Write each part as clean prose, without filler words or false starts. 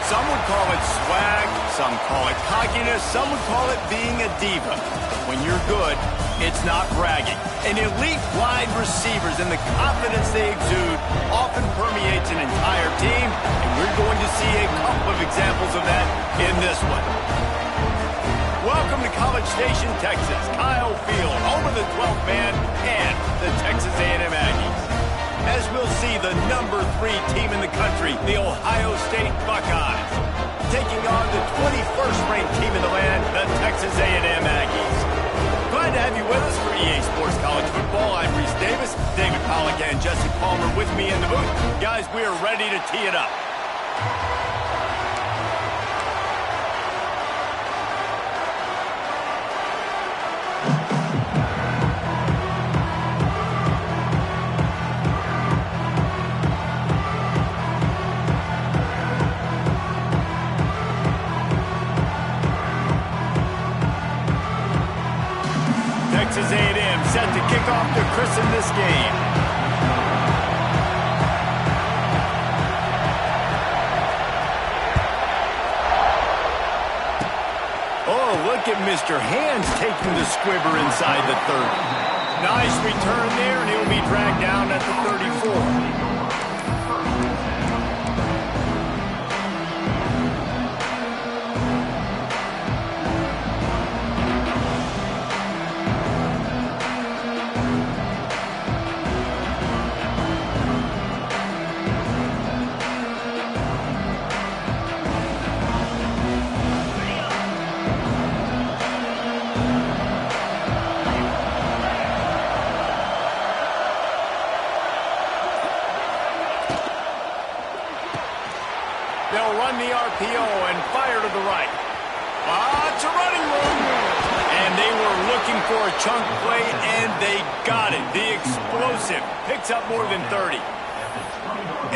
Some would call it swag, some call it cockiness, some would call it being a diva. When you're good, it's not bragging. And elite wide receivers and the confidence they exude often permeates an entire team, and we're going to see a couple of examples of that in this one. Welcome to College Station, Texas. Kyle Field, home of the 12th man and the Texas A&M Aggies. As we'll see, the number 3 team in the country, the Ohio State Buckeyes, taking on the 21st ranked team in the land, the Texas A&M Aggies. Glad to have you with us for EA Sports College Football. I'm Reese Davis, David Pollack and Jesse Palmer with me in the booth. Guys, we are ready to tee it up. Texas A&M set to kick off to christen this game. Oh, look at Mr. Hands taking the squibber inside the 30. Nice return there, and he'll be dragged down at the 34. They'll run the RPO and fire to the right. It's a running room. And they were looking for a chunk play, and they got it. The explosive picks up more than 30.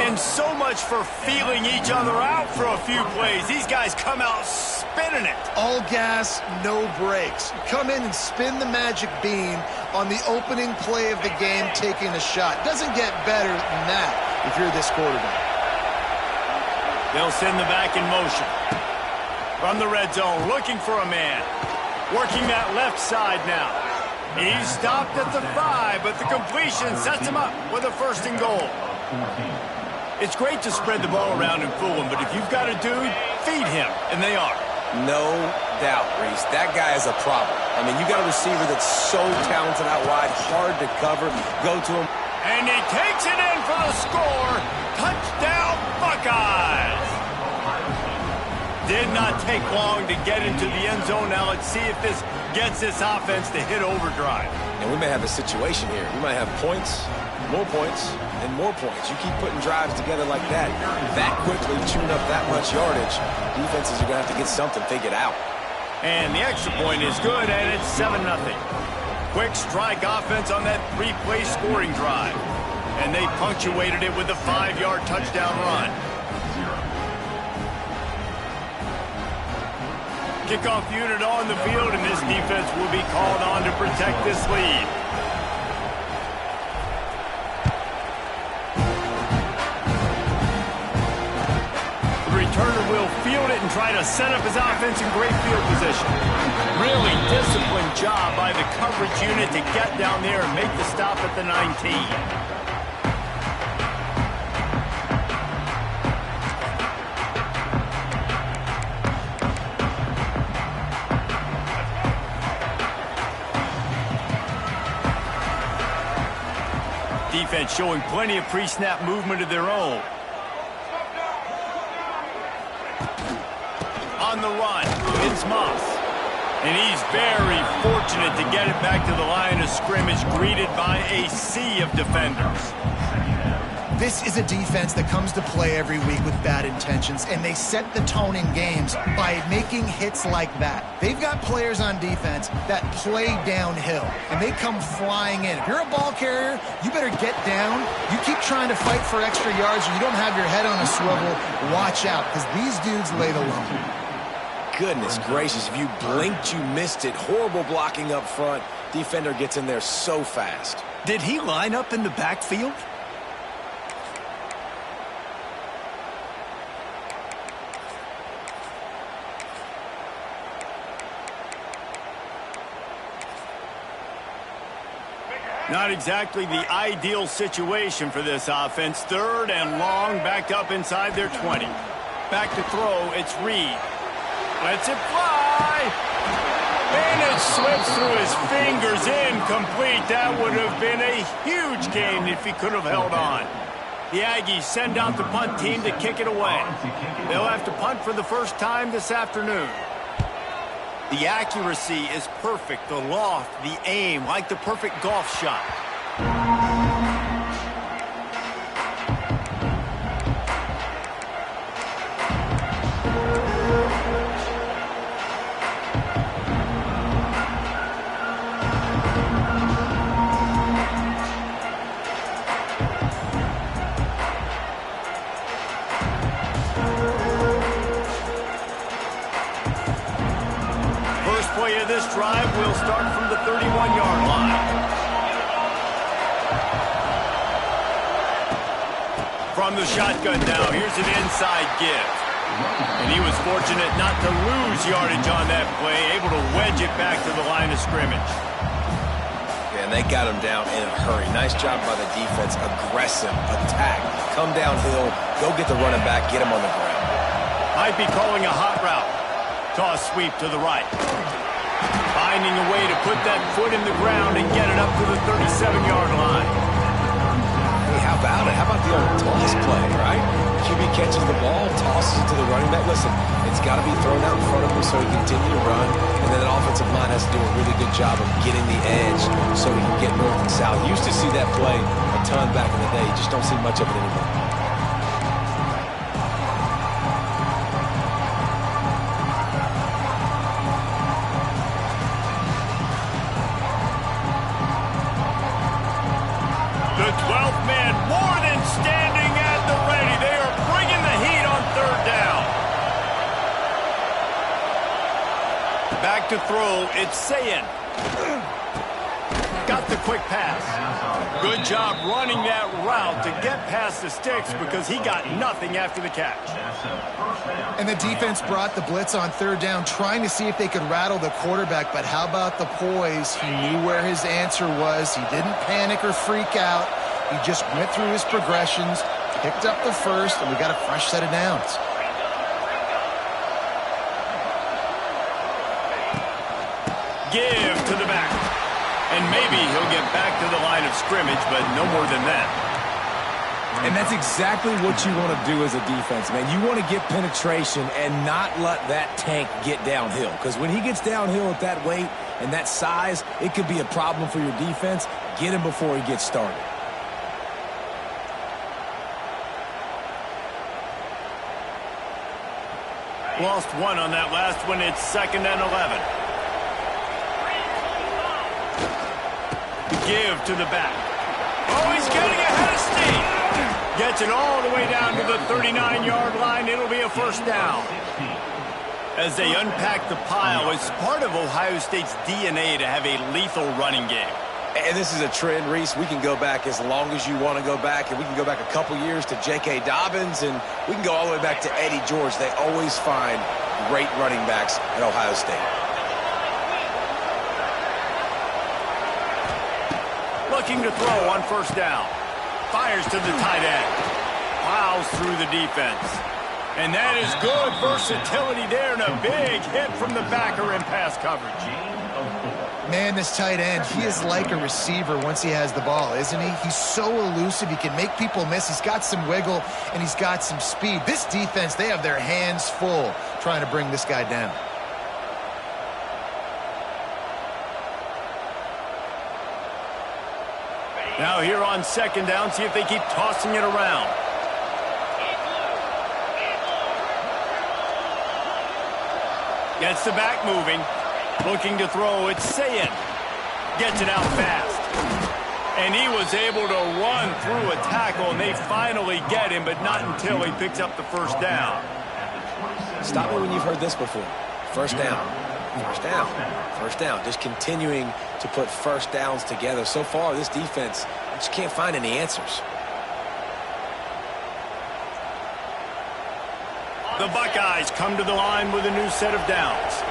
And so much for feeling each other out for a few plays. These guys come out spinning it. All gas, no brakes. Come in and spin the magic bean on the opening play of the game, taking a shot. Doesn't get better than that if you're this quarterback. They'll send the back in motion. From the red zone, looking for a man. Working that left side now. He's stopped at the 5, but the completion sets him up with a 1st and goal. It's great to spread the ball around and fool him, but if you've got a dude, feed him, and they are. No doubt, Reese. That guy is a problem. I mean, you got a receiver that's so talented out wide, hard to cover. Go to him. And he takes it in for the score. Touchdown, Buckeyes! Did not take long to get into the end zone. Now let's see if this gets this offense to hit overdrive. And we may have a situation here. We might have points, and more points. You keep putting drives together like that quickly, chewing up that much yardage, defenses are going to have to get something figured out. And the extra point is good, and it's 7-0. Quick strike offense on that 3-play scoring drive. And they punctuated it with a 5-yard touchdown run. Kickoff unit on the field, and this defense will be called on to protect this lead. The returner will field it and try to set up his offense in great field position. Really disciplined job by the coverage unit to get down there and make the stop at the 19. Defense showing plenty of pre-snap movement of their own. On the run, it's Moss. And he's very fortunate to get it back to the line of scrimmage, greeted by a sea of defenders. This is a defense that comes to play every week with bad intentions, and they set the tone in games by making hits like that. They've got players on defense that play downhill, and they come flying in. If you're a ball carrier, you better get down. You keep trying to fight for extra yards, or you don't have your head on a swivel. Watch out, because these dudes lay the low. Goodness gracious, if you blinked, you missed it. Horrible blocking up front. Defender gets in there so fast. Did he line up in the backfield? Not exactly the ideal situation for this offense. 3rd and long, backed up inside their 20. Back to throw, it's Reed. Lets it fly. And it slips through his fingers, incomplete. That would have been a huge gain if he could have held on. The Aggies send out the punt team to kick it away. They'll have to punt for the first time this afternoon. The accuracy is perfect, the loft, the aim, like the perfect golf shot. Play of this drive will start from the 31-yard line. From the shotgun now, here's an inside give. And he was fortunate not to lose yardage on that play, able to wedge it back to the line of scrimmage. Yeah, and they got him down in a hurry. Nice job by the defense. Aggressive, attack, come downhill, go get the running back, get him on the ground. Might be calling a hot route. Toss sweep to the right. Finding a way to put that foot in the ground and get it up to the 37-yard line. Hey, how about it? How about the old toss play, right? QB catches the ball, tosses it to the running back. Listen, it's got to be thrown out in front of him so he can continue to run. And then an offensive line has to do a really good job of getting the edge so he can get north and south. Used to see that play a ton back in the day. You just don't see much of it anymore. The 12th man more than standing at the ready. They are bringing the heat on 3rd down. Back to throw, it's Sayin. Got the quick pass. Good job running that route to get past the sticks because he got nothing after the catch. And the defense brought the blitz on 3rd down, trying to see if they could rattle the quarterback. But how about the poise? He knew where his answer was. He didn't panic or freak out. He just went through his progressions, picked up the first, and we got a fresh set of downs. Give to the back. And maybe he'll get back to the line of scrimmage, but no more than that. And that's exactly what you want to do as a defense, man. You want to get penetration and not let that tank get downhill. Because when he gets downhill at that weight and that size, it could be a problem for your defense. Get him before he gets started. Lost one on that last one. It's 2nd and 11. Give to the back. Oh, he's getting ahead of steam. Gets it all the way down to the 39-yard line. It'll be a first down. As they unpack the pile, it's part of Ohio State's DNA to have a lethal running game. And this is a trend, Reese. We can go back as long as you want to go back, and we can go back a couple years to J.K. Dobbins, and we can go all the way back to Eddie George. They always find great running backs at Ohio State. Looking to throw on 1st down. Fires to the tight end. Plows through the defense. And that is good versatility there, and a big hit from the backer in pass coverage. Man, this tight end, he is like a receiver once he has the ball, isn't he? He's so elusive. He can make people miss. He's got some wiggle, and he's got some speed. This defense, they have their hands full trying to bring this guy down. Now here on 2nd down, see if they keep tossing it around. Gets the back moving. Looking to throw, it's Sayin. Gets it out fast. And he was able to run through a tackle, and they finally get him, but not until he picks up the first down. Stop me when you've heard this before. First down. First down. First down. Just continuing to put first downs together. So far, this defense just can't find any answers. The Buckeyes come to the line with a new set of downs.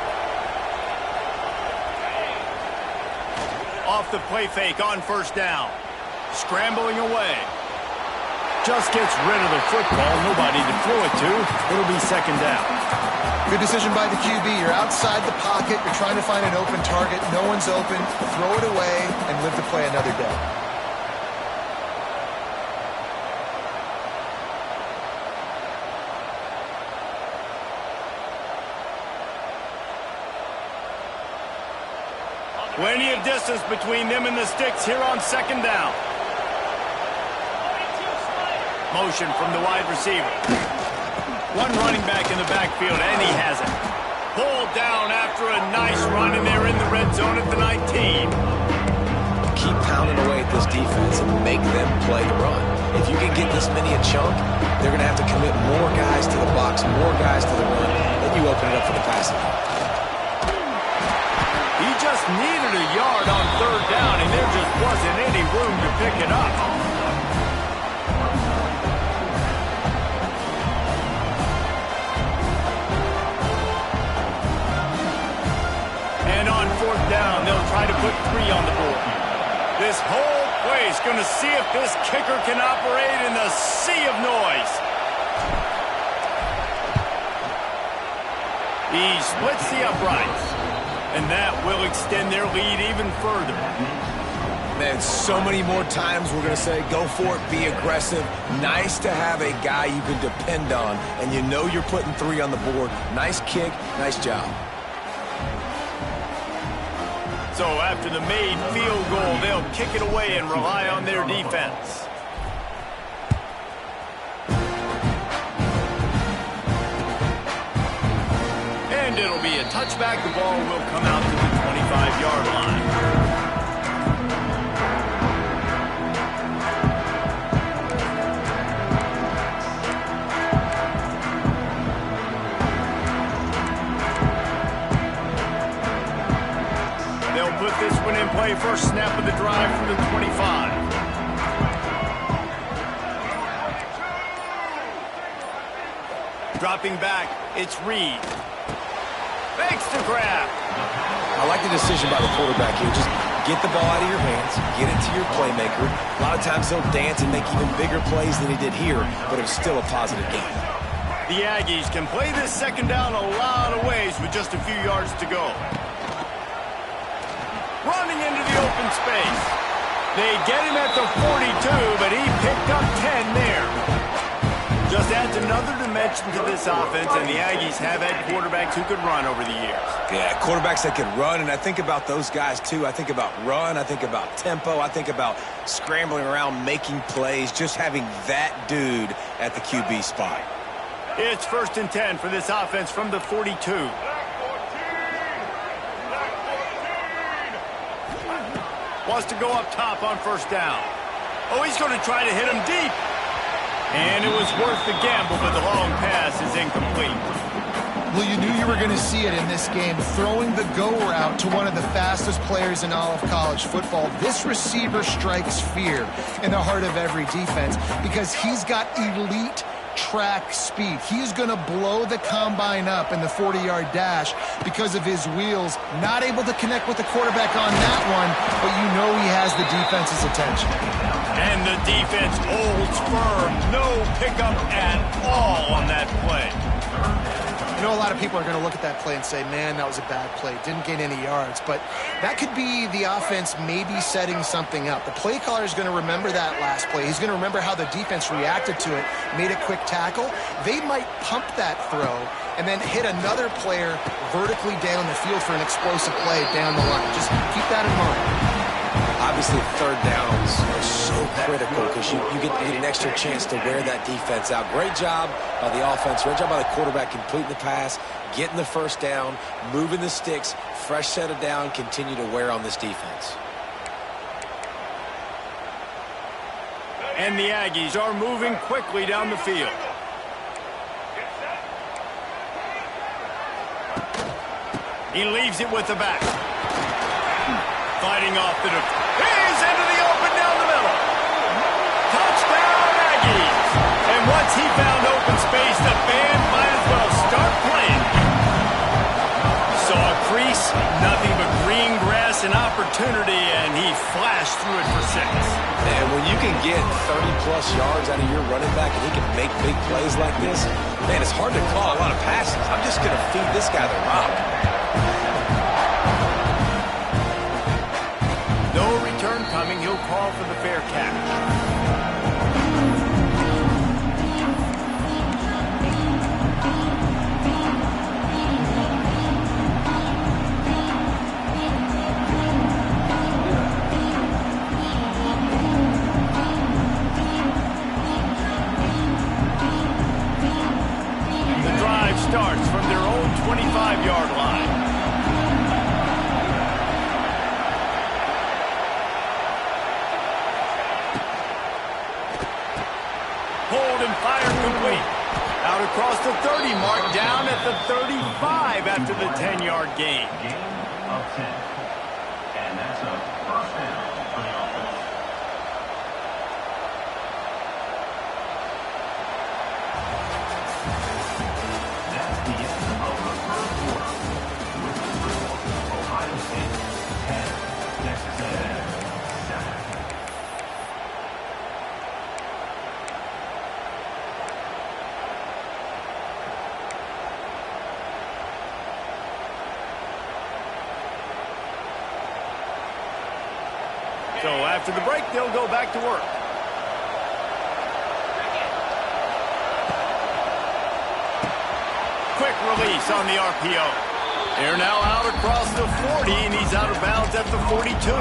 Off the play fake on first down. Scrambling away. Just gets rid of the football. Nobody to throw it to. It'll be second down. Good decision by the QB. You're outside the pocket. You're trying to find an open target. No one's open. Throw it away and live to play another day. Plenty of distance between them and the sticks here on second down. Motion from the wide receiver. One running back in the backfield, and he has it. Pulled down after a nice run, and they're in the red zone at the 19. Keep pounding away at this defense and make them play the run. If you can get this many a chunk, they're going to have to commit more guys to the box, more guys to the run, then you open it up for the passing game. He just needed a yard on third down, and there just wasn't any room to pick it up. And on fourth down, they'll try to put 3 on the board. This whole place going to see if this kicker can operate in the sea of noise. He splits the uprights. And that will extend their lead even further. Man, so many more times we're going to say, go for it, be aggressive. Nice to have a guy you can depend on, and you know you're putting 3 on the board. Nice kick, nice job. So after the made field goal, they'll kick it away and rely on their defense. And it'll be a touchback. The ball will come out to the 25-yard line. They'll put this one in play. First snap of the drive from the 25. Dropping back, it's Reed. Fakes the grab. I like the decision by the quarterback here. Just get the ball out of your hands, get it to your playmaker. A lot of times he'll dance and make even bigger plays than he did here, but it was still a positive game. The Aggies can play this second down a lot of ways with just a few yards to go. Running into the open space. They get him at the 42, but he picked up 10 there. Just adds another dimension to this offense, and the Aggies have had quarterbacks who could run over the years. Yeah, quarterbacks that can run, and I think about those guys too. I think about run, I think about tempo, I think about scrambling around, making plays, just having that dude at the QB spot. It's 1st and 10 for this offense from the 42. Wants to go up top on first down. Oh, he's going to try to hit him deep. And it was worth the gamble, but the long pass is incomplete. Well, you knew you were going to see it in this game. Throwing the go route to one of the fastest players in all of college football. This receiver strikes fear in the heart of every defense because he's got elite track speed. He's going to blow the combine up in the 40-yard dash because of his wheels. Not able to connect with the quarterback on that one, but you know he has the defense's attention. And the defense holds firm. No pickup at all on that play. You know, a lot of people are going to look at that play and say, man, that was a bad play. Didn't gain any yards. But that could be the offense maybe setting something up. The play caller is going to remember that last play. He's going to remember how the defense reacted to it, made a quick tackle. They might pump that throw and then hit another player vertically down the field for an explosive play down the line. Just keep that in mind. Obviously, third downs are so critical because you get an extra chance to wear that defense out. Great job by the offense. Great job by the quarterback completing the pass, getting the first down, moving the sticks, fresh set of down, continue to wear on this defense. And the Aggies are moving quickly down the field. He leaves it with the back. Fighting off the defense. He's into the open down the middle. Touchdown, Aggies. And once he found open space, the band might as well start playing. Saw a crease, nothing but green grass and opportunity, and he flashed through it for 6. And when you can get 30-plus yards out of your running back and he can make big plays like this, man, it's hard to call a lot of passes. I'm just going to feed this guy the rock. No return coming. He'll call for the fair catch. Starts from their own 25-yard line. Hold and fire complete. Out across the 30 mark, down at the 35 after the 10-yard gain. Gain of 10. And that's a first down for the offense. That's the end of the first quarter. With the result, Ohio State 10, Texas A&M 7. So after the break, they'll go back to work. Quick release on the RPO. They're now out across the 40, and he's out of bounds at the 42.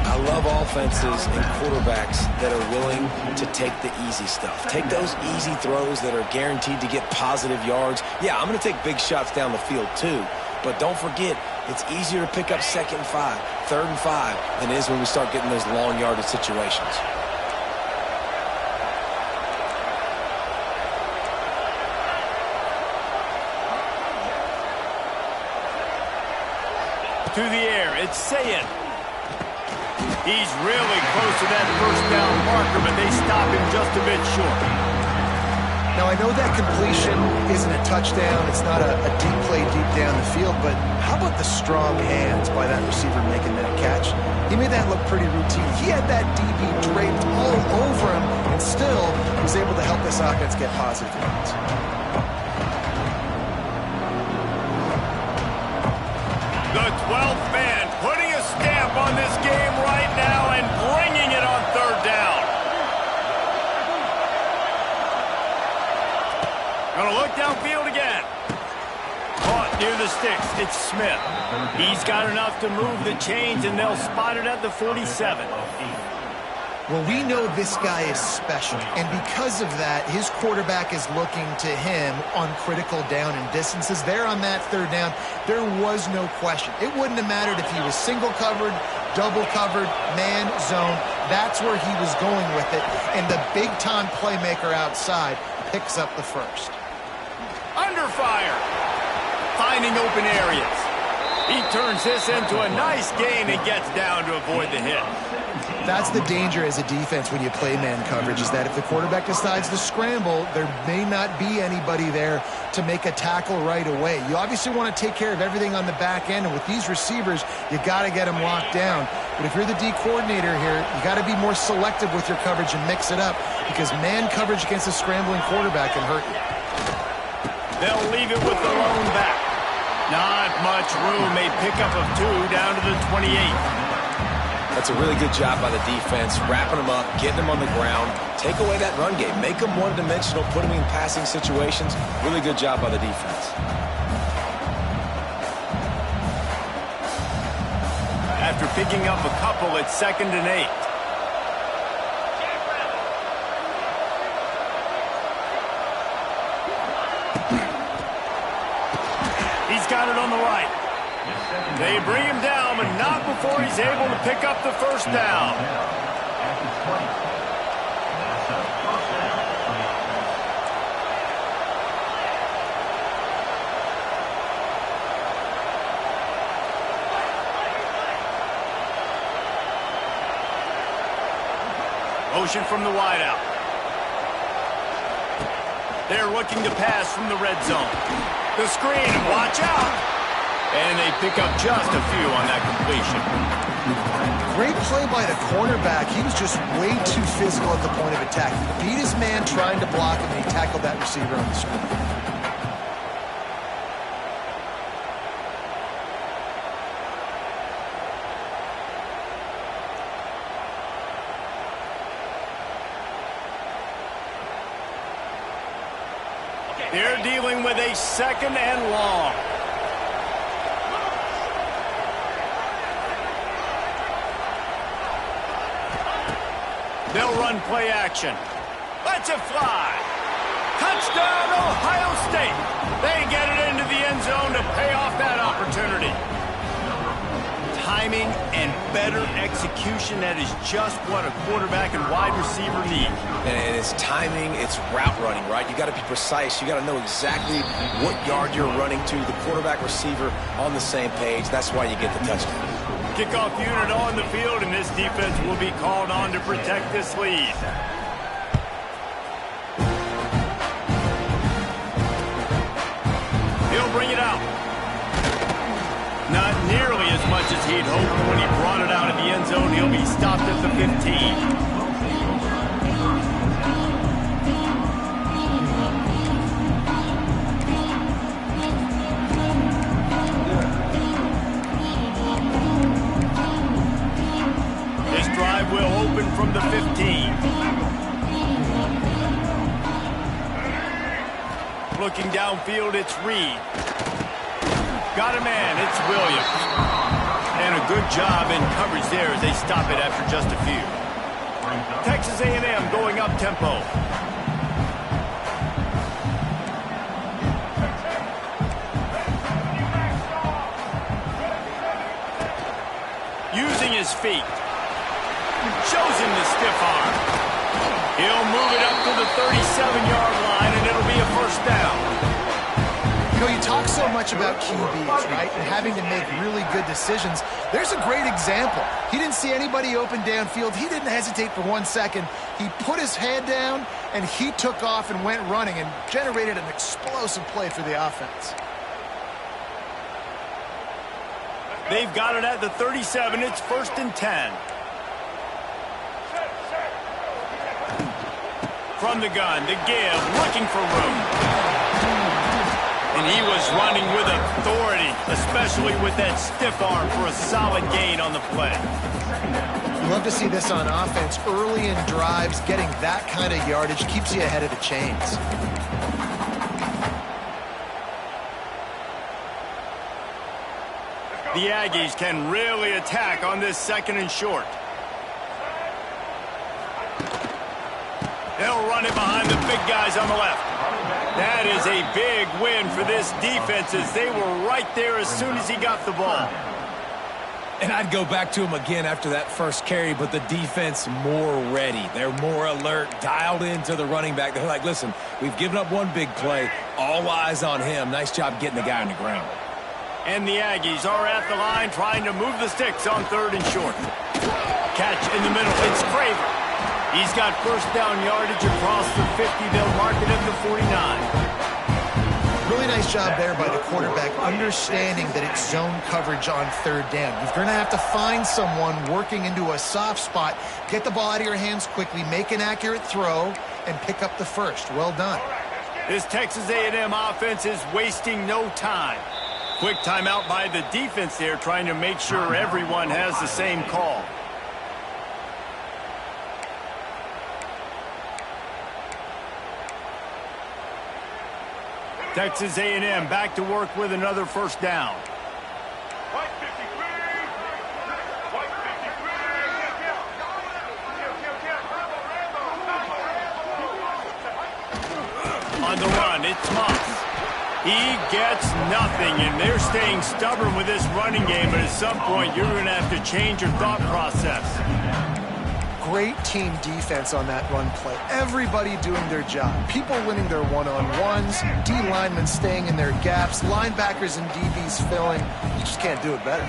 I love offenses and quarterbacks that are willing to take the easy stuff. Take those easy throws that are guaranteed to get positive yards. Yeah, I'm going to take big shots down the field too. But don't forget, it's easier to pick up 2nd and 5, 3rd and 5 than it is when we start getting those long yardage situations. To the air, it's Sayin. He's really close to that first down marker, but they stop him just a bit short. Now, I know that completion isn't a touchdown. It's not a deep play deep down the field, but how about the strong hands by that receiver making that catch? He made that look pretty routine. He had that DB draped all over him and still was able to help this offense get positive yards. The 12th man putting a stamp on this game right now and bringing it on 3rd down. Gonna look downfield again. Caught near the sticks. It's Smith. He's got enough to move the chains, and they'll spot it at the 47. Well, we know this guy is special, and because of that, his quarterback is looking to him on critical down and distances. There on that 3rd down, there was no question. It wouldn't have mattered if he was single covered, double covered, man, zone. That's where he was going with it, and the big-time playmaker outside picks up the first. Under fire. Finding open areas. He turns this into a nice gain and gets down to avoid the hit. That's the danger as a defense when you play man coverage, is that if the quarterback decides to scramble, there may not be anybody there to make a tackle right away. You obviously want to take care of everything on the back end, and with these receivers, you got to get them locked down. But if you're the D coordinator here, you got to be more selective with your coverage and mix it up, because man coverage against a scrambling quarterback can hurt you. They'll leave it with the lone back. Not much room. A pickup of 2 down to the 28. That's a really good job by the defense, wrapping them up, getting them on the ground, take away that run game, make them one-dimensional, put them in passing situations. Really good job by the defense. After picking up a couple, it's 2nd and 8. He's got it on the right. They bring him down, but not before he's able to pick up the first down. Motion from the wideout. They're looking to pass from the red zone. The screen, and watch out. And they pick up just a few on that completion. Great play by the cornerback. He was just way too physical at the point of attack. He beat his man trying to block him, and he tackled that receiver on the screen. They're dealing with a 2nd and long. They'll run play action. Let's it fly. Touchdown, Ohio State. They get it into the end zone to pay off that opportunity. Timing and better execution, that is just what a quarterback and wide receiver need. And it's timing, it's route running, right? You got to be precise. You got to know exactly what yard you're running to. The quarterback, receiver on the same page. That's why you get the touchdown. Kickoff unit on the field, and this defense will be called on to protect this lead. He'll bring it out. Not nearly as much as he'd hoped when he brought it out of the end zone. He'll be stopped at the 15. Will open from the 15. Looking downfield, it's Reed. Got a man, it's Williams. And a good job in coverage there as they stop it after just a few. Texas A&M going up tempo. Using his feet. Shows him the stiff arm. He'll move it up to the 37-yard line, and it'll be a 1st down. You know, you talk so much about QBs, right, and having to make really good decisions. There's a great example. He didn't see anybody open downfield. He didn't hesitate for 1 second. He put his head down, and he took off and went running and generated an explosive play for the offense. They've got it at the 37. It's 1st and 10. From the gun, the give, looking for room. And he was running with authority, especially with that stiff arm for a solid gain on the play. Love to see this on offense. Early in drives, getting that kind of yardage keeps you ahead of the chains. The Aggies can really attack on this 2nd and short. They'll run it behind the big guys on the left. That is a big win for this defense as they were right there as soon as he got the ball. And I'd go back to him again after that first carry, but the defense more ready. They're more alert, dialed into the running back. They're like, listen, we've given up one big play. All eyes on him. Nice job getting the guy on the ground. And the Aggies are at the line trying to move the sticks on 3rd and short. Catch in the middle. It's Craver. He's got 1st down yardage across the 50. They'll mark it at the 49. Really nice job there by the quarterback, understanding that it's zone coverage on 3rd down. You're going to have to find someone working into a soft spot, get the ball out of your hands quickly, make an accurate throw, and pick up the 1st. Well done. This Texas A&M offense is wasting no time. Quick timeout by the defense there, trying to make sure everyone has the same call. Texas A&M back to work with another 1st down. On the run, it's Moss. He gets nothing, and they're staying stubborn with this running game, but at some point you're going to have to change your thought process. Great team defense on that run play. Everybody doing their job. People winning their one-on-ones, D linemen staying in their gaps, linebackers and DBs filling. You just can't do it better.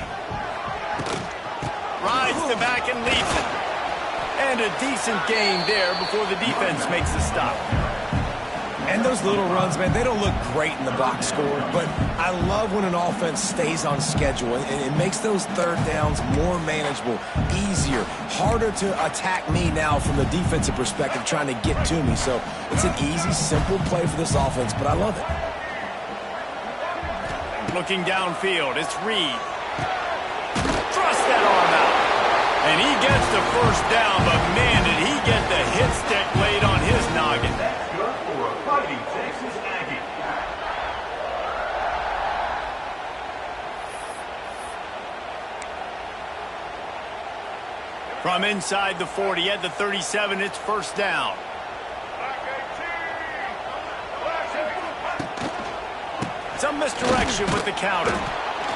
Rides the back and leads it. And a decent gain there before the defense makes the stop. And those little runs, man, they don't look great in the box score, but I love when an offense stays on schedule, and it makes those third downs more manageable, easier, harder to attack me now from the defensive perspective trying to get to me. So it's an easy, simple play for this offense, but I love it. Looking downfield, it's Reed. Thrust that arm out. And he gets the first down, but man, did he get the hit stick laid on his noggin. That's good for a Fighting Texas Aggie. From inside the 40 at the 37, it's first down. Some misdirection with the counter.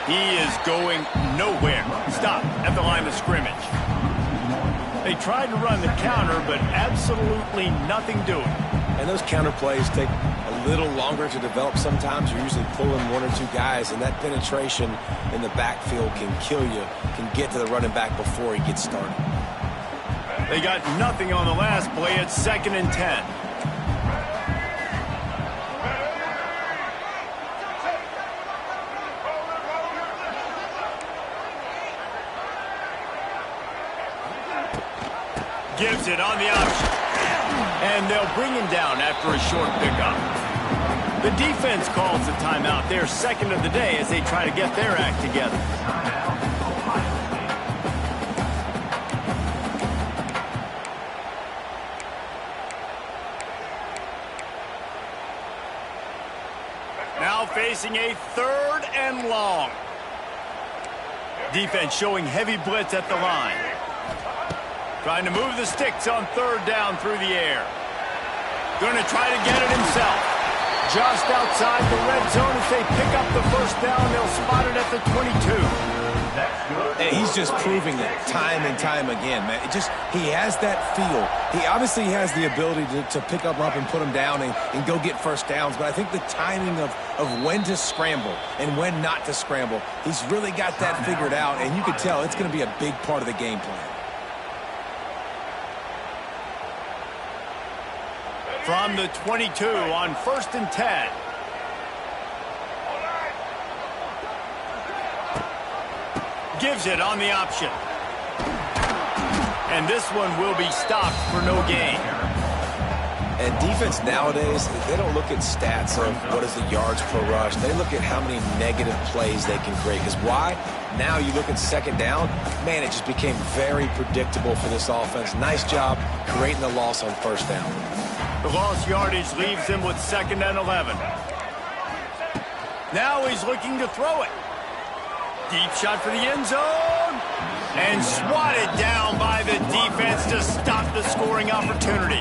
He is going nowhere. Stop at the line of scrimmage. They tried to run the counter, but absolutely nothing doing. And those counter plays take a little longer to develop sometimes. You're usually pulling one or two guys, and that penetration in the backfield can kill you, can get to the running back before he gets started. They got nothing on the last play. It's 2nd and 10. Gives it on the option. And they'll bring him down after a short pickup. The defense calls the timeout. Their second of the day as they try to get their act together. Now facing a 3rd and long. Defense showing heavy blitz at the line. Trying to move the sticks on 3rd down through the air. Going to try to get it himself. Just outside the red zone as they pick up the first down. They'll spot it at the 22. And he's just proving it time and time again, man. He has that feel. He obviously has the ability to pick them up and put them down and go get first downs. But I think the timing of when to scramble and when not to scramble, he's really got that figured out. And you can tell it's going to be a big part of the game plan. From the 22 on 1st and 10. Gives it on the option. And this one will be stopped for no gain. And defense nowadays, they don't look at stats of what is the yards per rush. They look at how many negative plays they can create. Because why? Now you look at 2nd down, man, it just became very predictable for this offense. Nice job creating the loss on 1st down. The lost yardage leaves him with 2nd and 11. Now he's looking to throw it. Deep shot for the end zone. And swatted down by the defense to stop the scoring opportunity.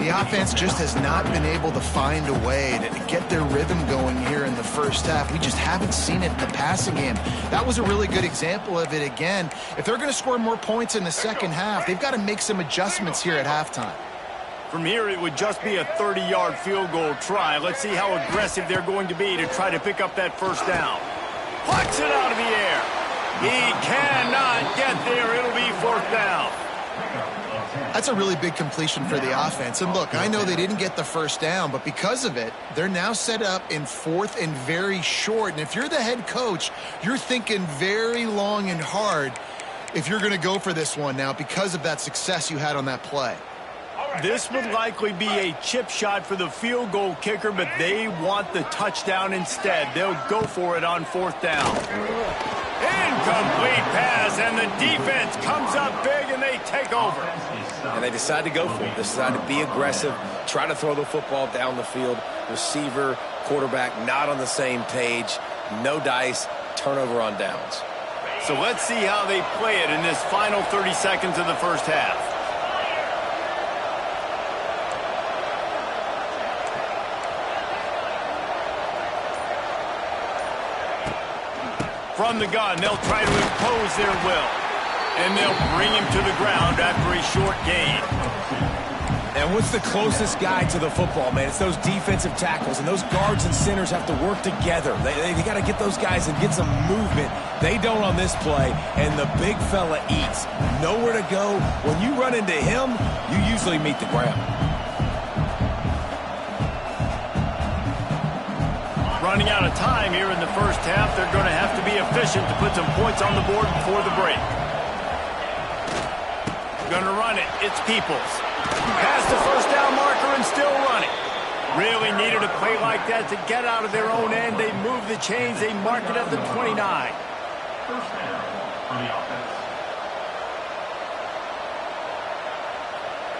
The offense just has not been able to find a way to get their rhythm going here in the first half. We just haven't seen it in the passing game. That was a really good example of it again. If they're going to score more points in the second half, they've got to make some adjustments here at halftime. From here, it would just be a 30-yard field goal try. Let's see how aggressive they're going to be to try to pick up that first down. Plucks it out of the air. He cannot get there. It'll be 4th down. That's a really big completion for the offense. And look, I know they didn't get the first down, but because of it, they're now set up in 4th and very short. And if you're the head coach, you're thinking very long and hard if you're going to go for this one now because of that success you had on that play. This would likely be a chip shot for the field goal kicker, but they want the touchdown instead. They'll go for it on 4th down. Incomplete pass, and the defense comes up big, and they take over. And they decide to go for it. They decide to be aggressive, try to throw the football down the field. Receiver, quarterback, not on the same page. No dice, turnover on downs. So let's see how they play it in this final 30 seconds of the first half. From the gun, they'll try to impose their will. And they'll bring him to the ground after a short gain. And what's the closest guy to the football, man? It's those defensive tackles, and those guards and centers have to work together. They got to get those guys and get some movement. They don't on this play, and the big fella eats. Nowhere to go. When you run into him, you usually meet the ground. Running out of time here in the first half. They're going to have to be efficient to put some points on the board before the break. Going to run it. It's Peoples. Past the first down marker and still running. Really needed a play like that to get out of their own end. They move the chains. They mark it at the 29. First down for the offense.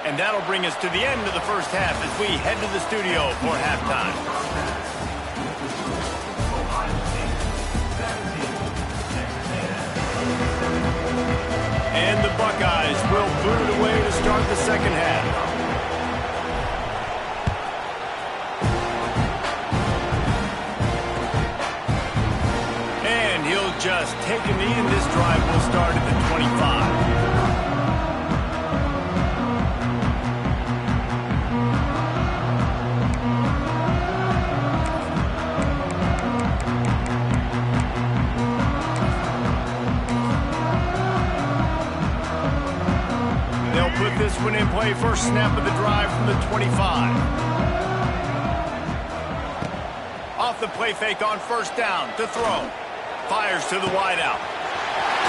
And that'll bring us to the end of the first half as we head to the studio for halftime. And the Buckeyes will boot it away to start the second half. And he'll just take a knee, and this drive will start at the 25. This one in play, first snap of the drive from the 25. Off the play fake on first down to throw. Fires to the wideout.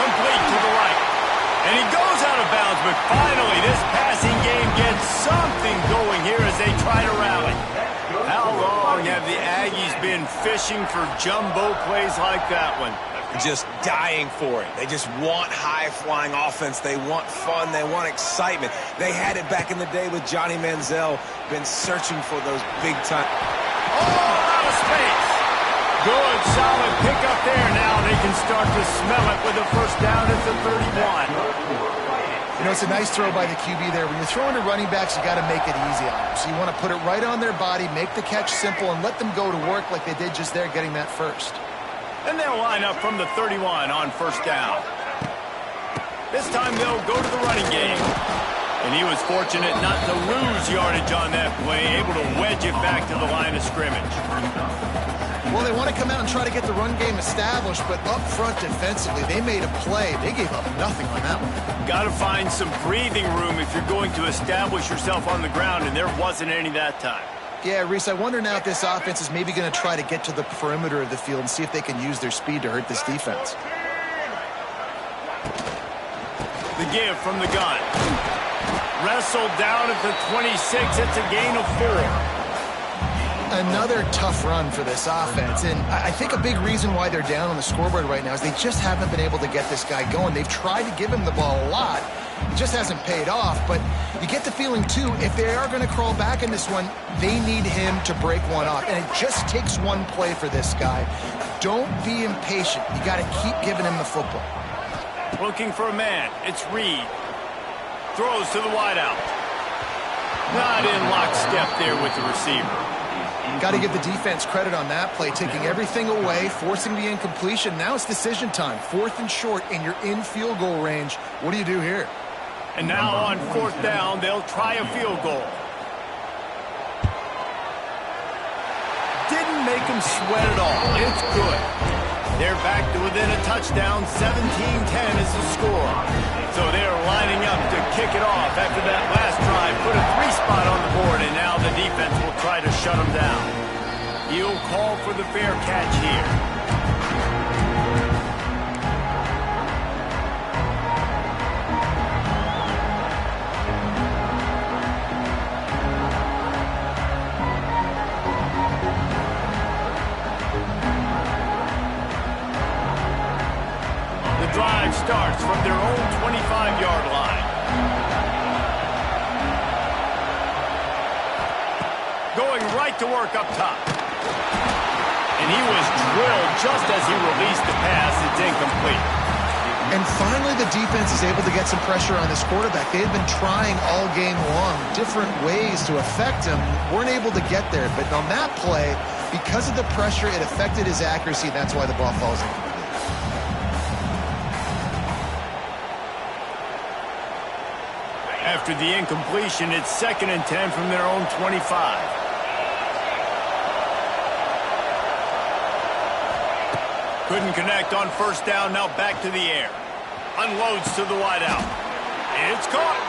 Complete to the right. And he goes out of bounds, but finally this passing game gets something going here as they try to rally. How long have the Aggies been fishing for jumbo plays like that one? Just dying for it. They just want high-flying offense. They want fun. They want excitement. They had it back in the day with Johnny Manziel. Been searching for those big-time. Oh, out of space. Good, solid pickup there. Now they can start to smell it with a first down at the 31. You know, it's a nice throw by the QB there. When you're throwing to running backs, you got to make it easy on them. So you want to put it right on their body, make the catch simple, and let them go to work like they did just there getting that first. And they'll line up from the 31 on first down. This time they'll go to the running game. And he was fortunate not to lose yardage on that play, able to wedge it back to the line of scrimmage. Well, they want to come out and try to get the run game established, but up front defensively, they made a play. They gave up nothing on that one. Got to find some breathing room if you're going to establish yourself on the ground, and there wasn't any that time. Yeah, Reese, I wonder now if this offense is maybe going to try to get to the perimeter of the field and see if they can use their speed to hurt this defense. The give from the gun. Wrestled down at the 26. It's a gain of 4. Another tough run for this offense, and I think a big reason why they're down on the scoreboard right now is they just haven't been able to get this guy going. They've tried to give him the ball a lot. It just hasn't paid off, but you get the feeling, too, if they are going to crawl back in this one, they need him to break one off, and it just takes one play for this guy. Don't be impatient. You got to keep giving him the football. Looking for a man. It's Reed. Throws to the wideout. Not in lockstep there with the receiver. Got to give the defense credit on that play, taking everything away, forcing the incompletion. Now it's decision time. 4th and short, and you're in field goal range. What do you do here? And now on 4th down, they'll try a field goal. Didn't make him sweat at all. It's good. They're back to within a touchdown. 17-10 is the score. So they're lining up to kick it off after that last drive. Put a 3-spot on the board, and now the defense will try to shut them down. He'll call for the fair catch here. Drive starts from their own 25-yard line. Going right to work up top. And he was drilled just as he released the pass. It's incomplete. And finally the defense is able to get some pressure on this quarterback. They've been trying all game long different ways to affect him. Weren't able to get there. But on that play, because of the pressure, it affected his accuracy. That's why the ball falls in. After the incompletion, it's 2nd and 10 from their own 25. Couldn't connect on first down, now back to the air. Unloads to the wideout. It's caught.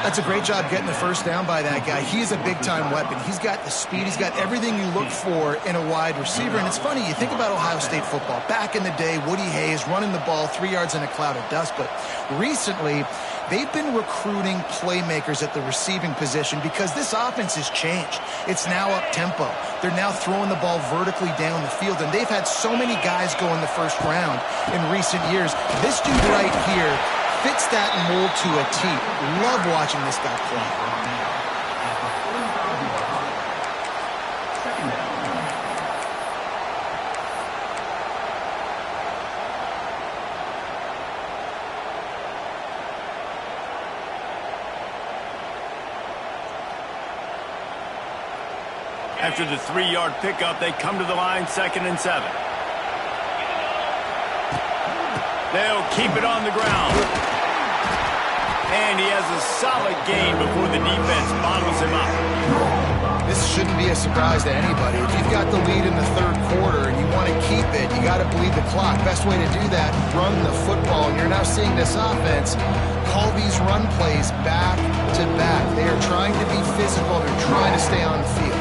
That's a great job getting the first down by that guy. He is a big-time weapon. He's got the speed. He's got everything you look for in a wide receiver. And it's funny, you think about Ohio State football. Back in the day, Woody Hayes running the ball 3 yards in a cloud of dust. But recently, they've been recruiting playmakers at the receiving position because this offense has changed. It's now up-tempo. They're now throwing the ball vertically down the field. And they've had so many guys go in the first round in recent years. This dude right here fits that mold to a T. Love watching this guy play. After the 3-yard pickup, they come to the line, 2nd and 7. They'll keep it on the ground. And he has a solid gain before the defense bottles him up. This shouldn't be a surprise to anybody. If you've got the lead in the third quarter and you want to keep it, you got to bleed the clock. Best way to do that, run the football. And you're now seeing this offense call these run plays back to back. They are trying to be physical. They're trying to stay on the field.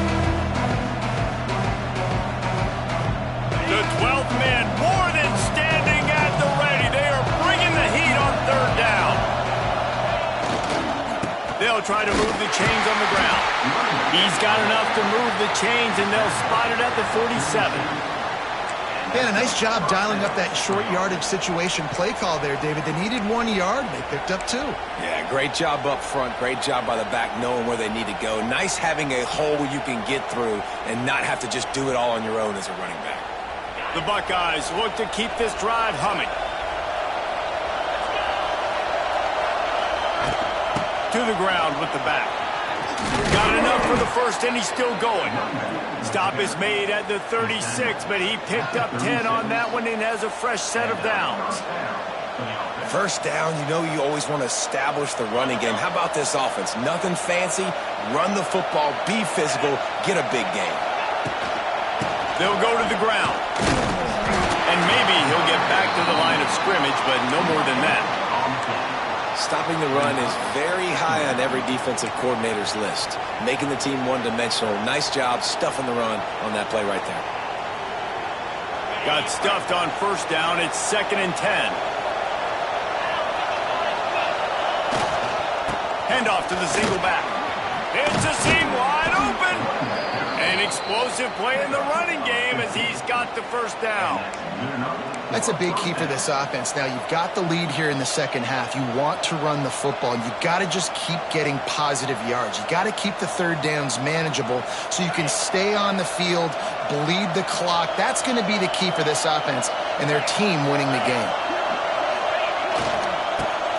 The 12th man more than standing at the ready. They are bringing the heat on 3rd down. They'll try to move the chains on the ground. He's got enough to move the chains, and they'll spot it at the 47. Man, a nice job dialing up that short yardage situation play call there, David. They needed 1 yard. They picked up 2. Yeah, great job up front. Great job by the back knowing where they need to go. Nice having a hole you can get through and not have to just do it all on your own as a running back. The Buckeyes look to keep this drive humming. To the ground with the back. Got enough for the first, and he's still going. Stop is made at the 36, but he picked up 10 on that one and has a fresh set of downs. First down, you know you always want to establish the running game. How about this offense? Nothing fancy. Run the football, be physical, get a big gain. They'll go to the ground. And maybe he'll get back to the line of scrimmage, but no more than that. Stopping the run is very high on every defensive coordinator's list. Making the team one-dimensional. Nice job stuffing the run on that play right there. Got stuffed on first down. It's 2nd and 10. Handoff to the single back. It's a seam wide open. An explosive play in the running game as he's got the first down. That's a big key for this offense. Now, you've got the lead here in the second half. You want to run the football, and you've got to just keep getting positive yards. You've got to keep the third downs manageable so you can stay on the field, bleed the clock. That's going to be the key for this offense and their team winning the game.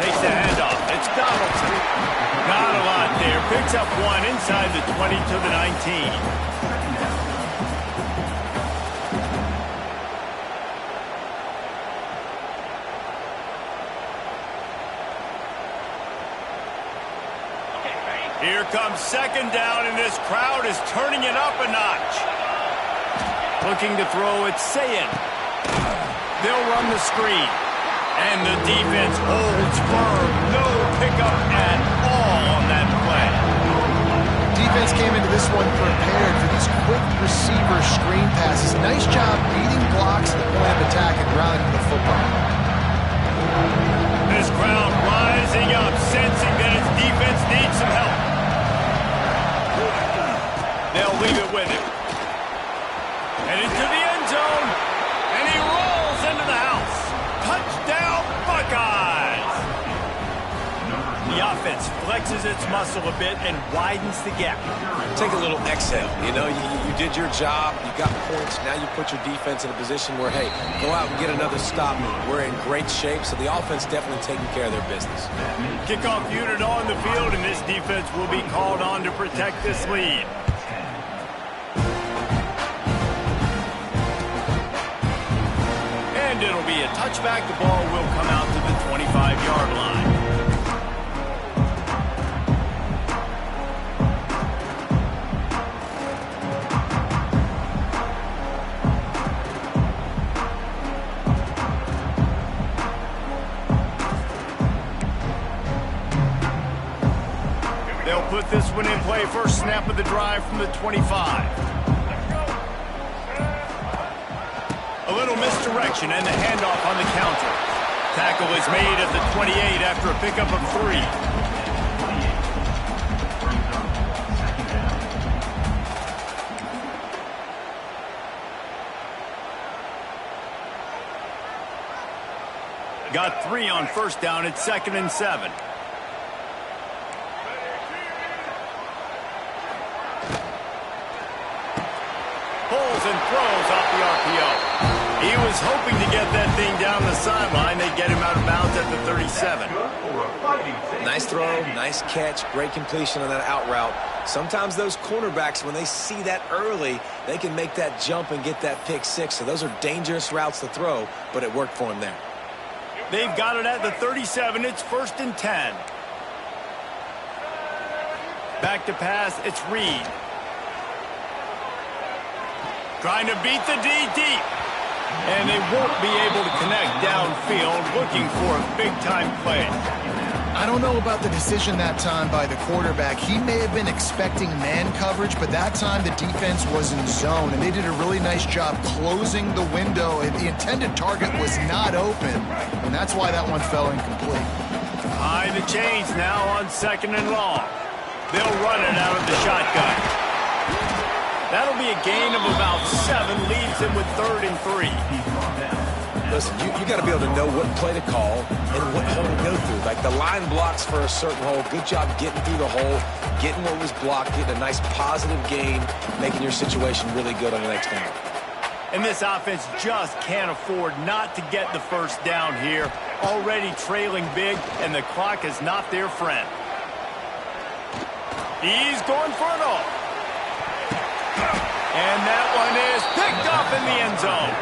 Takes the handoff. It's Donaldson. Not a lot there. Picks up 1 inside the 20 to the 19. Here comes 2nd down, and this crowd is turning it up a notch. Looking to throw, it's Sayin. They'll run the screen. And the defense holds firm. No pickup at all on that play. Defense came into this one prepared for these quick receiver screen passes. Nice job beating blocks at the point of attack and grounding the football. This crowd rising up, sensing that its defense needs some help. They'll leave it with him. And into the end zone. And he rolls into the house. Touchdown, Buckeyes! The offense flexes its muscle a bit and widens the gap. Take a little exhale. You know, you did your job. You got points. Now you put your defense in a position where, hey, go out and get another stop. We're in great shape, so the offense definitely taking care of their business. Kickoff unit on the field, and this defense will be called on to protect this lead. And it'll be a touchback. The ball will come out to the 25-yard line. They'll put this one in play first snap of the drive from the 25. A little misdirection and the handoff on the counter. Tackle is made at the 28 after a pickup of 3. Got 3 on first down. It's 2nd and 7. Pulls and throws off the RPO. He was hoping to get that thing down the sideline. They get him out of bounds at the 37. Nice throw, nice catch, great completion on that out route. Sometimes those cornerbacks, when they see that early, they can make that jump and get that pick 6. So those are dangerous routes to throw, but it worked for him there. They've got it at the 37. It's 1st and 10. Back to pass. It's Reed. Trying to beat the D deep. And they won't be able to connect downfield, looking for a big-time play. I don't know about the decision that time by the quarterback. He may have been expecting man coverage, but that time the defense was in zone, and they did a really nice job closing the window. The intended target was not open, and that's why that one fell incomplete. High the chains now on 2nd and long. They'll run it out of the shotgun. That'll be a gain of about 7, leaves him with 3rd and 3. Listen, you got to be able to know what play to call and what hole to go through. Like the line blocks for a certain hole. Good job getting through the hole, getting what was blocked, getting a nice positive gain, making your situation really good on the next down. And this offense just can't afford not to get the first down here. Already trailing big, and the clock is not their friend. He's going for it all. And that one is picked up in the end zone.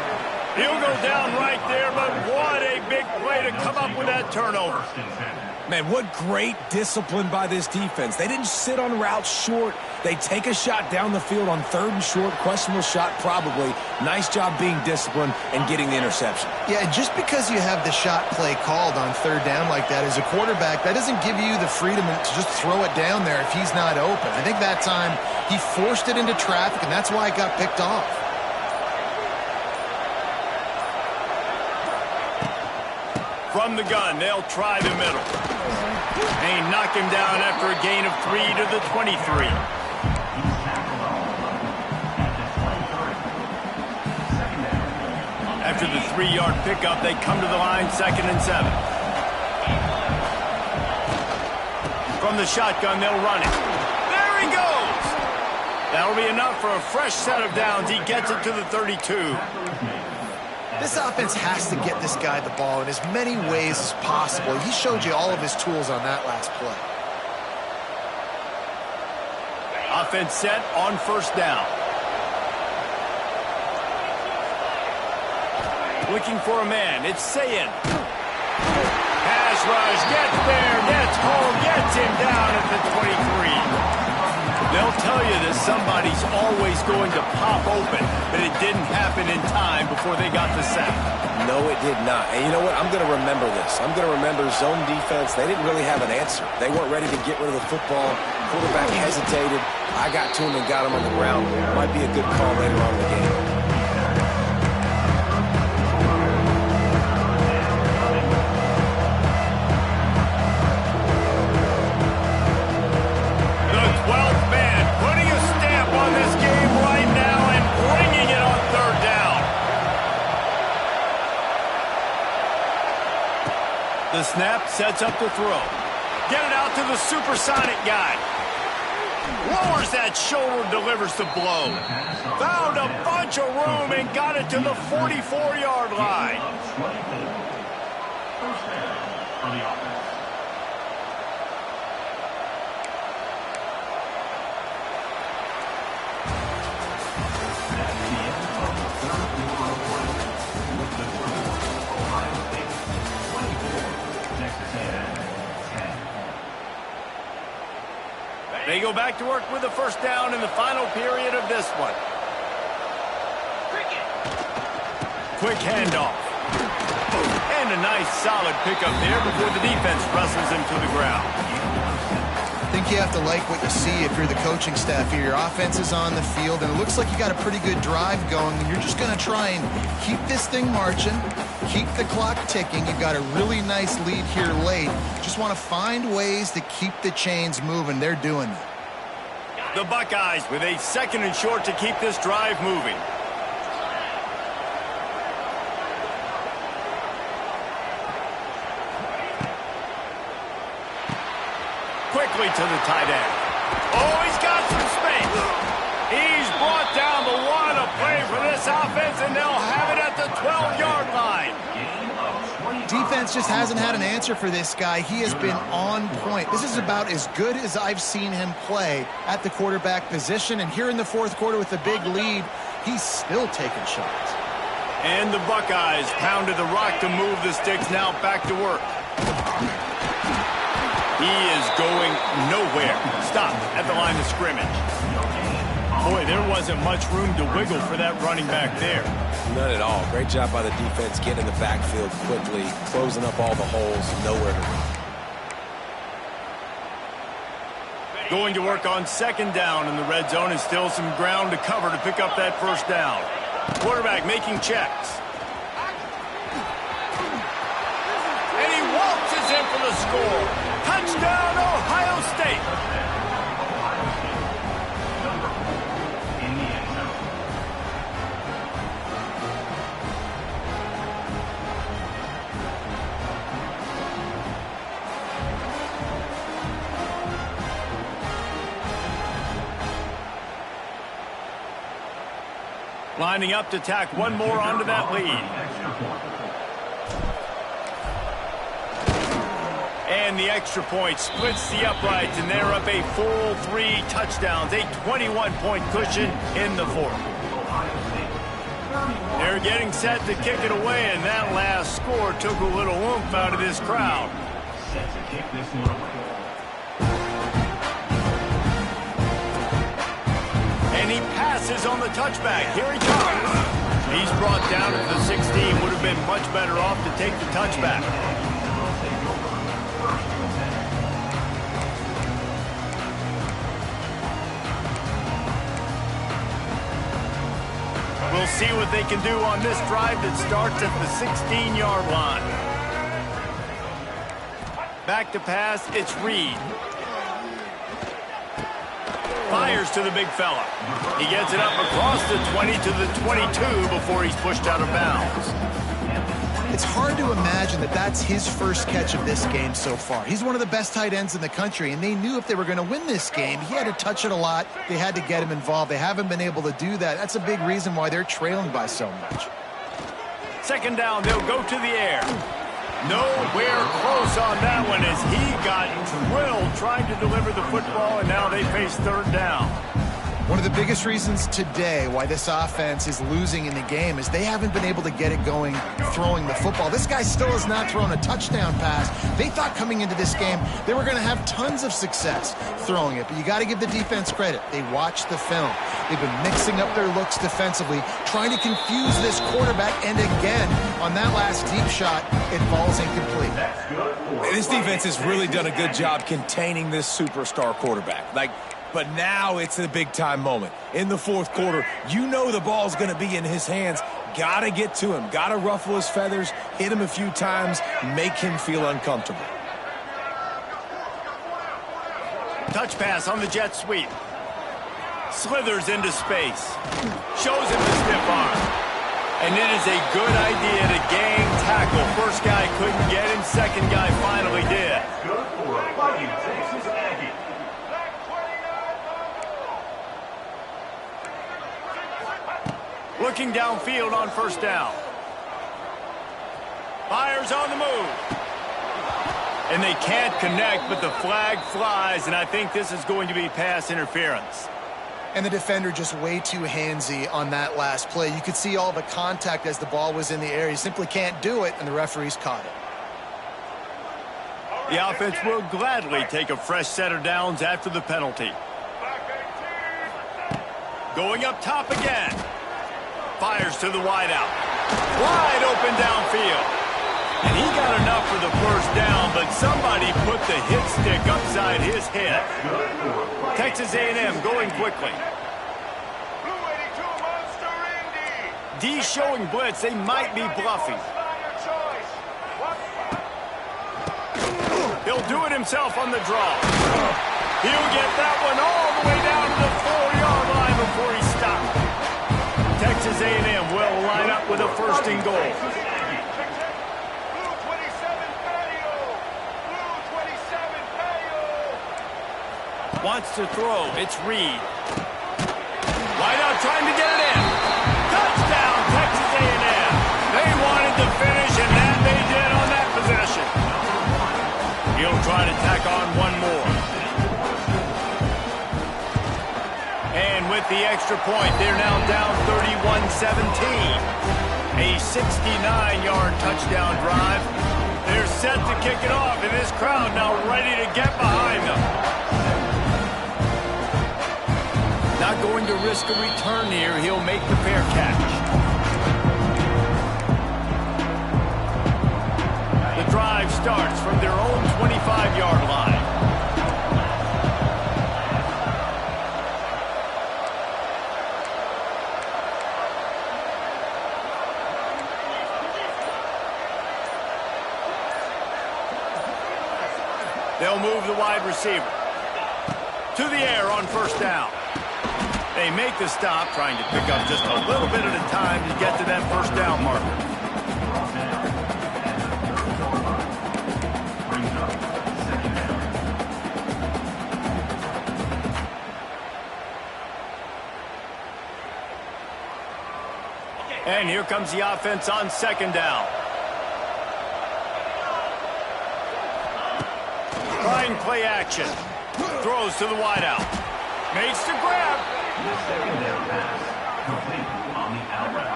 He'll go down right there, but what a big play to come up with that turnover. Man, what great discipline by this defense. They didn't sit on routes short. They take a shot down the field on 3rd and short. Questionable shot probably. Nice job being disciplined and getting the interception. Yeah, just because you have the shot play called on 3rd down like that as a quarterback, that doesn't give you the freedom to just throw it down there if he's not open. I think that time he forced it into traffic, and that's why it got picked off. From the gun, they'll try the middle. They knock him down after a gain of 3 to the 23. After the 3-yard pickup, they come to the line, 2nd and 7. From the shotgun, they'll run it. There he goes! That'll be enough for a fresh set of downs. He gets it to the 32. This offense has to get this guy the ball in as many ways as possible. He showed you all of his tools on that last play. Offense set on 1st down. Looking for a man. It's Sayin. Pass rush. Gets there. Gets home. Gets him down at the 23. They'll tell you that somebody's always going to pop open, but it didn't happen in time before they got the sack. No, it did not. And you know what? I'm going to remember this. I'm going to remember zone defense. They didn't really have an answer. They weren't ready to get rid of the football. Quarterback hesitated. I got to him and got him on the ground. Might be a good call later on in the game. The snap sets up the throw. Get it out to the supersonic guy. Lowers that shoulder, delivers the blow. Found a bunch of room and got it to the 44-yard line. First down for the offense. They go back to work with the first down in the final period of this one. Quick handoff. And a nice solid pickup there before the defense wrestles him to the ground. I think think you have to like what you see if you're the coaching staff here. Your offense is on the field, and it looks like you got a pretty good drive going, and you're just going to try and keep this thing marching, keep the clock ticking. You've got a really nice lead here late. Just want to find ways to keep the chains moving. They're doing that. The Buckeyes with a 2nd and short to keep this drive moving. Quickly to the tight end. Oh, he's got some space. He's brought down, but what a play for this offense, and they'll have it at the 12-yard line. Defense just hasn't had an answer for this guy. He has been on point. This is about as good as I've seen him play at the quarterback position, and here in the 4th quarter with a big lead, he's still taking shots. And the Buckeyes pounded the rock to move the sticks, now back to work. He is going nowhere. Stop at the line of scrimmage. Boy, there wasn't much room to wiggle for that running back there. None at all. Great job by the defense getting in the backfield quickly, closing up all the holes, nowhere to run. Going to work on 2nd down in the red zone, and still some ground to cover to pick up that 1st down. Quarterback making checks. And he waltzes in for the score. Touchdown, Ohio State. Lining up to tack one more onto that lead. And the extra point splits the uprights, and they're up a full 3 touchdowns, a 21-point cushion in the 4th. They're getting set to kick it away, and that last score took a little oomph out of this crowd. Set to kick this one away. And he passes on the touchback. Here he comes. He's brought down at the 16. Would have been much better off to take the touchback. We'll see what they can do on this drive that starts at the 16-yard line. Back to pass, it's Reed. Fires to the big fella. He gets it up across the 20 to the 22 before he's pushed out of bounds. It's hard to imagine that that's his first catch of this game so far. He's one of the best tight ends in the country, and they knew if they were going to win this game, he had to touch it a lot. They had to get him involved. They haven't been able to do that. That's a big reason why they're trailing by so much. 2nd down, they'll go to the air. Nowhere close on that one as he got drilled trying to deliver the football, and now they face 3rd down. One of the biggest reasons today why this offense is losing in the game is they haven't been able to get it going throwing the football. This guy still has not thrown a touchdown pass. They thought coming into this game they were going to have tons of success throwing it, but you got to give the defense credit. They watched the film. They've been mixing up their looks defensively, trying to confuse this quarterback, and again, on that last deep shot, it falls incomplete. This defense has really done a good job containing this superstar quarterback. But now it's a big-time moment. In the 4th quarter, you know the ball's going to be in his hands. Got to get to him. Got to ruffle his feathers, hit him a few times, make him feel uncomfortable. Touch pass on the jet sweep. Slithers into space. Shows him the stiff arm. And it is a good idea to gang tackle. First guy couldn't get him. Second guy finally did. Good for a Fighting Texas Aggie. Looking downfield on 1st down. Fires on the move. And they can't connect, but the flag flies, and I think this is going to be pass interference. And the defender just way too handsy on that last play. You could see all the contact as the ball was in the air. He simply can't do it, and the referees caught it. The offense will gladly take a fresh set of downs after the penalty. Going up top again. Fires to the wideout. Wide open downfield. And he got enough for the first down, but somebody put the hit stick upside his head. Texas A&M going quickly. D showing blitz. They might be bluffing. He'll do it himself on the draw. He'll get that one all the way down to the 4-yard line before he stopped. Texas A&M will line up with a first and goal. Wants to throw. It's Reed. Wide out trying to get it in. Touchdown, Texas A&M. They wanted to finish, and that they did on that possession. He'll try to tack on one more. And with the extra point, they're now down 31-17. A 69-yard touchdown drive. They're set to kick it off, and this crowd now ready to get behind them. Not going to risk a return here. He'll make the fair catch. The drive starts from their own 25-yard line. They'll move the wide receiver to the air on first down. They make the stop, trying to pick up just a little bit at a time to get to that first down marker. And here comes the offense on second down. Trying play action. Throws to the wideout. Makes the grab. Second down pass, complete on the outright.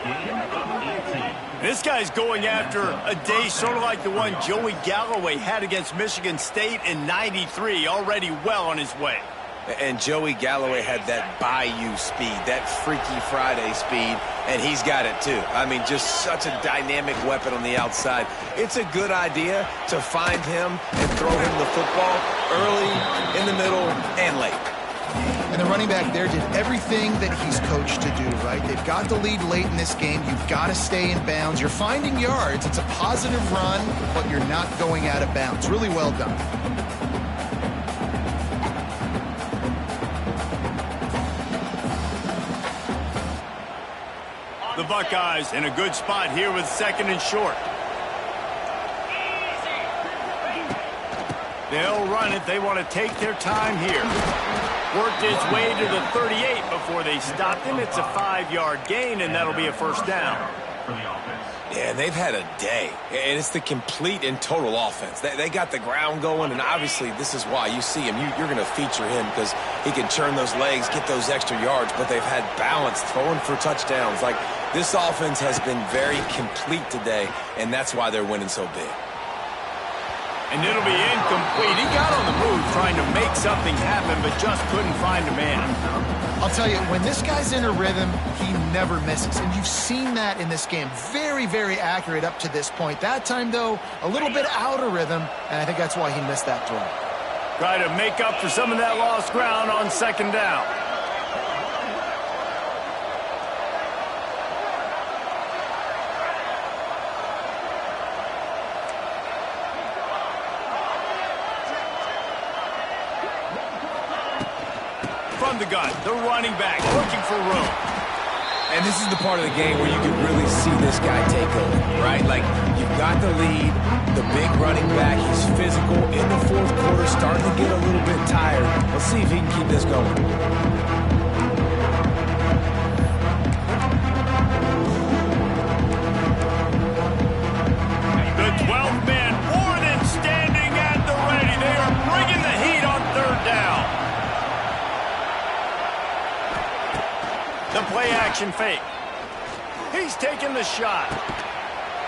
Gain of 18. This guy's going after a day sort of like the one Joey Galloway had against Michigan State in '93, already well on his way. And Joey Galloway had that Bayou speed, that Freaky Friday speed, and he's got it too. I mean, just such a dynamic weapon on the outside. It's a good idea to find him and throw him the football early, in the middle, and late. And the running back there did everything that he's coached to do, right? They've got the lead late in this game. You've got to stay in bounds. You're finding yards. It's a positive run, but you're not going out of bounds. Really well done. The Buckeyes in a good spot here with second and short. They'll run it. They want to take their time here. Worked his way to the 38 before they stopped him. It's a 5-yard gain, and that'll be a first down. Yeah, they've had a day, and it's the complete and total offense. They got the ground going, and obviously this is why you see him. You're going to feature him because he can churn those legs, get those extra yards, but they've had balance, throwing for touchdowns. Like, this offense has been very complete today, and that's why they're winning so big. And it'll be incomplete. He got on the move trying to make something happen, but just couldn't find a man. I'll tell you, when this guy's in a rhythm, he never misses. And you've seen that in this game. Very, very accurate up to this point. That time, though, a little bit out of rhythm, and I think that's why he missed that throw. Try to make up for some of that lost ground on second down. From the gun, the running back looking for room. And this is the part of the game where you can really see this guy take over, right? Like, you've got the lead, the big running back, he's physical in the fourth quarter, starting to get a little bit tired. Let's see if he can keep this going. The 12th man more than standing at the ready. They are bringing the heat on third down. The play action fake. He's taking the shot.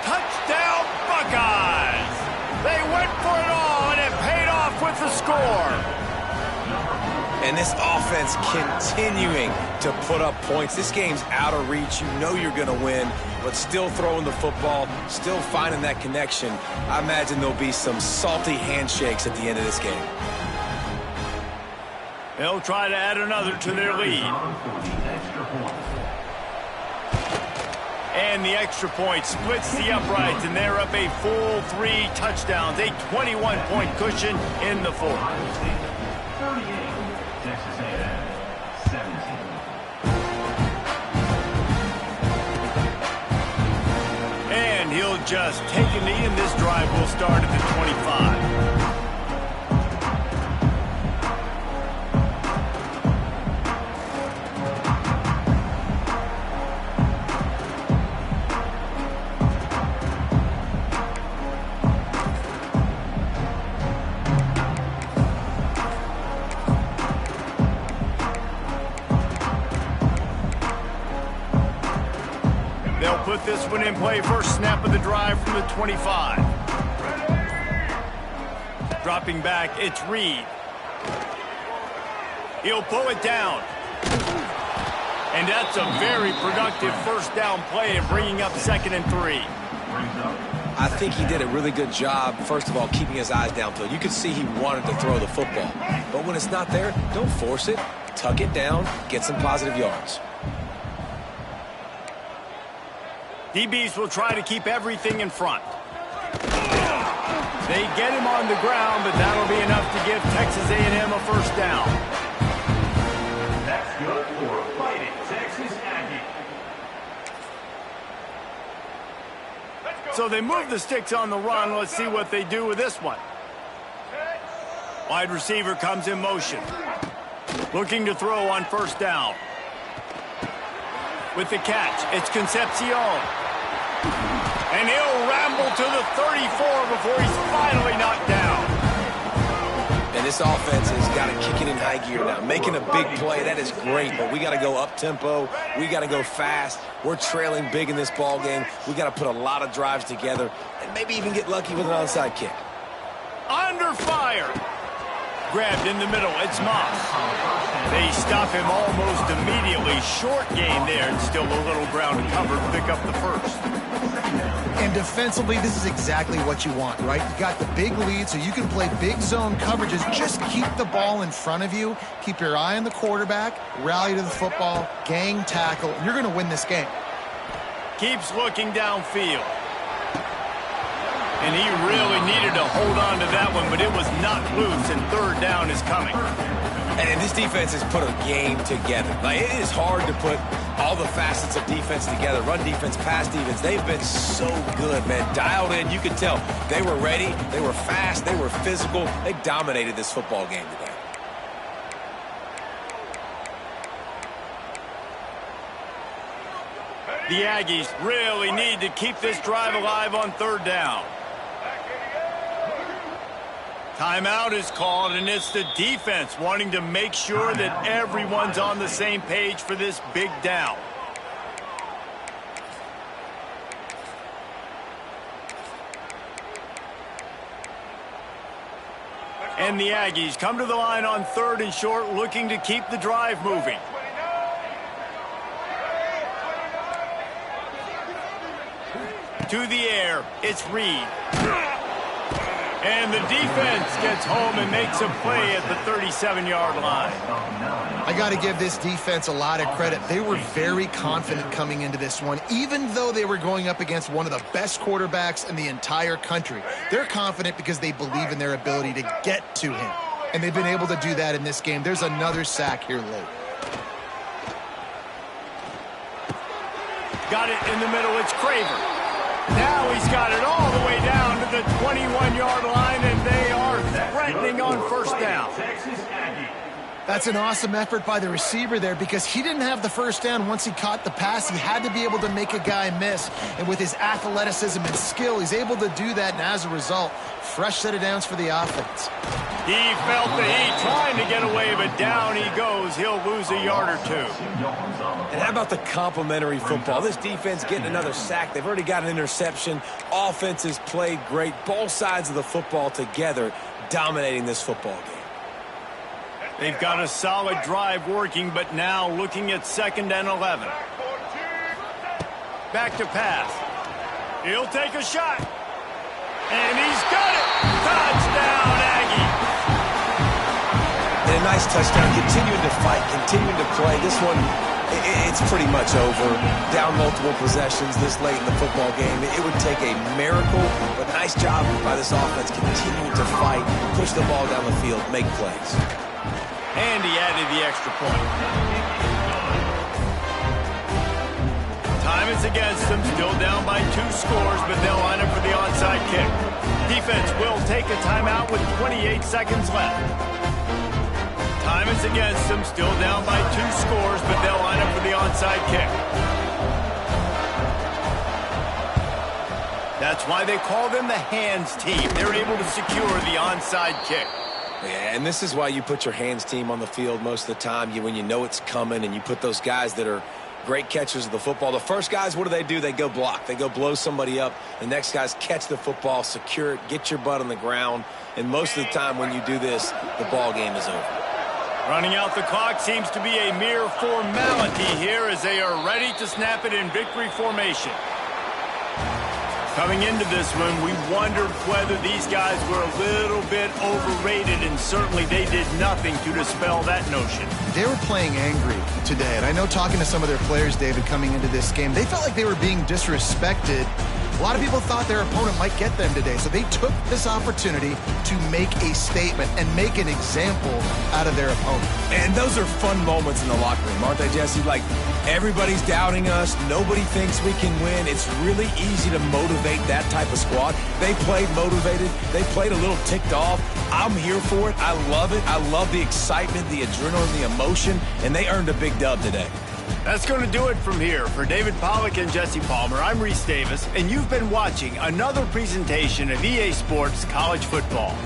Touchdown Buckeyes. They went for it all and it paid off with the score. And this offense continuing to put up points. This game's out of reach. You know you're going to win, but still throwing the football, still finding that connection. I imagine there'll be some salty handshakes at the end of this game. They'll try to add another to their lead. And the extra point splits the uprights, and they're up a full 3 touchdowns, a 21-point cushion in the fourth. Ohio State 38, Texas A&M 17. And he'll just take a knee, and this drive will start at the 25. Put this one in play. First snap of the drive from the 25. Dropping back, it's Reed. He'll pull it down. And that's a very productive first down play and bringing up 2nd and 3. I think he did a really good job, first of all, keeping his eyes downfield. You could see he wanted to throw the football. But when it's not there, don't force it. Tuck it down, get some positive yards. DBs will try to keep everything in front. They get him on the ground, but that'll be enough to give Texas A&M a first down. That's good for Fighting Texas Aggie. So they move the sticks on the run. Let's see what they do with this one. Wide receiver comes in motion. Looking to throw on first down. With the catch, it's Concepcion. And he'll ramble to the 34 before he's finally knocked down. And this offense has got to kick it in high gear now. Making a big play, that is great, but we got to go up-tempo. We got to go fast. We're trailing big in this ball game. We got to put a lot of drives together and maybe even get lucky with an onside kick. Under fire. Grabbed in the middle, it's Moss. They stop him almost immediately. Short gain there, and still a little ground to cover to pick up the first. And defensively, this is exactly what you want, right? You got the big lead, so you can play big zone coverages. Just keep the ball in front of you. Keep your eye on the quarterback. Rally to the football. Gang tackle. And you're going to win this game. Keeps looking downfield. And he really needed to hold on to that one, but it was not loose, and third down is coming. And this defense has put a game together. Like, it is hard to put all the facets of defense together. Run defense, pass defense. They've been so good, man. Dialed in. You could tell they were ready. They were fast. They were physical. They dominated this football game today. The Aggies really need to keep this drive alive on third down. Timeout is called, and it's the defense wanting to make sure that everyone's on the same page for this big down. And the Aggies come to the line on 3rd and short, looking to keep the drive moving. To the air, it's Reed. And the defense gets home and makes a play at the 37-yard line. I got to give this defense a lot of credit. They were very confident coming into this one, even though they were going up against one of the best quarterbacks in the entire country. They're confident because they believe in their ability to get to him. And they've been able to do that in this game. There's another sack here late. Got it in the middle, it's Craver. Now he's got it all the way down to the 21-yard line, and they are threatening on first down. That's an awesome effort by the receiver there because he didn't have the first down once he caught the pass. He had to be able to make a guy miss. And with his athleticism and skill, he's able to do that, and as a result, fresh set of downs for the offense. He felt the heat trying to get away, but down he goes. He'll lose a yard or two. And how about the complimentary football? This defense getting another sack. They've already got an interception. Offense has played great. Both sides of the football together dominating this football game. They've got a solid drive working, but now looking at 2nd and 11. Back to pass. He'll take a shot. And he's got it. Touchdown, Aggie. And a nice touchdown. Continuing to fight, continuing to play. This one, it's pretty much over. Down multiple possessions this late in the football game. It would take a miracle, but nice job by this offense continuing to fight, push the ball down the field, make plays. And he added the extra point. Time is against them, still down by 2 scores, but they'll line up for the onside kick. Defense will take a timeout with 28 seconds left. Time is against them, still down by 2 scores, but they'll line up for the onside kick. That's why they call them the hands team. They're able to secure the onside kick. Yeah, and this is why you put your hands team on the field most of the time. When you know it's coming and you put those guys that are great catchers of the football. The first guys, what do? They go block. They go blow somebody up. The next guys catch the football, secure it, get your butt on the ground. And most of the time when you do this, the ball game is over. Running out the clock seems to be a mere formality here as they are ready to snap it in victory formation. Coming into this one, we wondered whether these guys were a little bit overrated, and certainly they did nothing to dispel that notion. They were playing angry today, and I know talking to some of their players, David, coming into this game, they felt like they were being disrespected. A lot of people thought their opponent might get them today, so they took this opportunity to make a statement and make an example out of their opponent. And those are fun moments in the locker room, aren't they, Jesse? Like, everybody's doubting us. Nobody thinks we can win. It's really easy to motivate that type of squad. They played motivated. They played a little ticked off. I'm here for it. I love it. I love the excitement, the adrenaline, the emotion, and they earned a big dub today. That's going to do it from here. For David Pollack and Jesse Palmer, I'm Reese Davis, and you've been watching another presentation of EA Sports College Football.